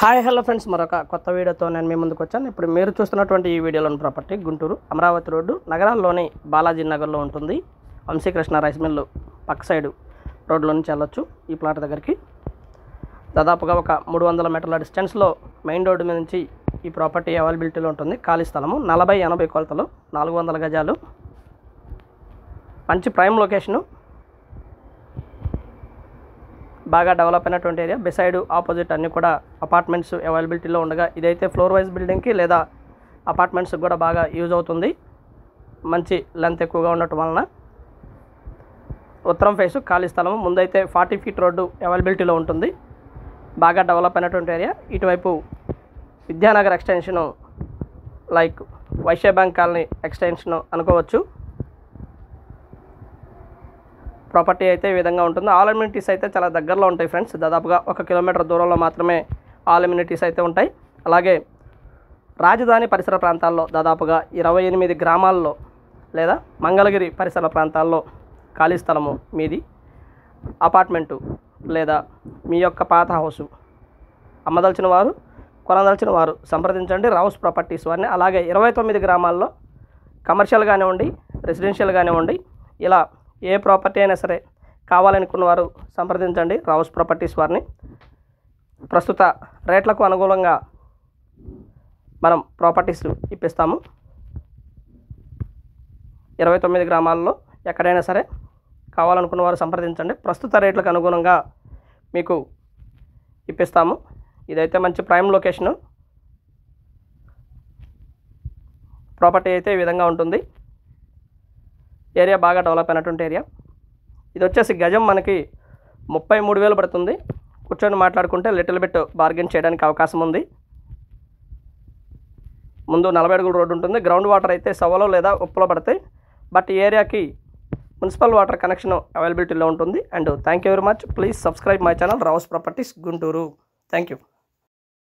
Hi hello friends, మరొక కొత్త వీడియోతో నేను మీ ముందుకు వచ్చాను. ఇప్పుడు మీరు చూస్తున్నటువంటి ఈ వీడియోలోని ప్రాపర్టీ గుంటూరు అమరావతి రోడ్డు నగరాల్లోని బాలాజీ నగర్లో ఉంటుంది. వంశీకృష్ణ రైస్ మిల్లు పక్క సైడు రోడ్లో నుంచి వెళ్ళొచ్చు. ఈ ప్లాట్ దగ్గరికి దాదాపుగా ఒక 300 మీటర్ల డిస్టెన్స్లో మెయిన్ రోడ్డు మీద నుంచి ఈ ప్రాపర్టీ అవైలబిలిటీలో ఉంటుంది. ఖాళీ స్థలము 40-80 కొలతలు, 400 గజాలు, మంచి ప్రైమ్ లొకేషను, బాగా డెవలప్ అయినటువంటి ఏరియా. బిసైడ్ ఆపోజిట్ అన్నీ కూడా అపార్ట్మెంట్స్ అవైలబిలిటీలో ఉండగా ఇదైతే ఫ్లోర్ వైజ్ బిల్డింగ్కి లేదా అపార్ట్మెంట్స్కి కూడా బాగా యూజ్ అవుతుంది. మంచి లెంత్ ఎక్కువగా ఉండటం వలన ఉత్తరం ఫేసు ఖాళీ స్థలం. ముందైతే 40 ఫీట్ రోడ్డు అవైలబిలిటీలో ఉంటుంది. బాగా డెవలప్ అయినటువంటి ఏరియా. ఇటువైపు Vidyanagar extension, like Vysya bank colony extension అనుకోవచ్చు. ప్రాపర్టీ అయితే ఈ విధంగా ఉంటుంది. ఆల్ అమ్యూనిటీస్ అయితే చాలా దగ్గరలో ఉంటాయి ఫ్రెండ్స్. దాదాపుగా 1 కిలోమీటర్ దూరంలో మాత్రమే ఆల్ అమ్యూనిటీస్ అయితే ఉంటాయి. అలాగే రాజధాని పరిసర ప్రాంతాల్లో దాదాపుగా 28 గ్రామాల్లో లేదా మంగళగిరి పరిసర ప్రాంతాల్లో ఖాళీ స్థలము మీది, అపార్ట్మెంటు లేదా మీ యొక్క పాత హౌసు అమ్మదలిచిన వారు, కొనదలిచిన వారు సంప్రదించండి రావుస్ ప్రాపర్టీస్ వారిని. అలాగే 29 గ్రామాల్లో కమర్షియల్ కానివ్వండి, రెసిడెన్షియల్ కానివ్వండి, ఇలా ఏ ప్రాపర్టీ అయినా సరే కావాలనుకున్న వారు సంప్రదించండి రావుస్ ప్రాపర్టీస్ వారిని. ప్రస్తుత రేట్లకు అనుగుణంగా మనం ప్రాపర్టీస్ ఇప్పిస్తాము. 29 గ్రామాల్లో ఎక్కడైనా సరే కావాలనుకున్న వారు సంప్రదించండి. ప్రస్తుత రేట్లకు అనుగుణంగా మీకు ఇప్పిస్తాము. ఇదైతే మంచి ప్రైమ్ లొకేషను. ప్రాపర్టీ అయితే ఈ విధంగా ఉంటుంది. ఏరియా బాగా డెవలప్ అయినటువంటి ఏరియా. ఇది వచ్చేసి గజం మనకి 33,000 పడుతుంది. కూర్చొని మాట్లాడుకుంటే లిటిల్ బిట్ బార్గెన్ చేయడానికి అవకాశం ఉంది. ముందు 40 అడుగుల రోడ్డు ఉంటుంది. గ్రౌండ్ వాటర్ అయితే సవలో లేదా ఉప్పులో పడతాయి. బట్ ఈ ఏరియాకి మున్సిపల్ వాటర్ కనెక్షన్ అవైలబిలిటీలో ఉంటుంది. And thank you very much. Please subscribe my channel Rao's properties Guntur. Thank you.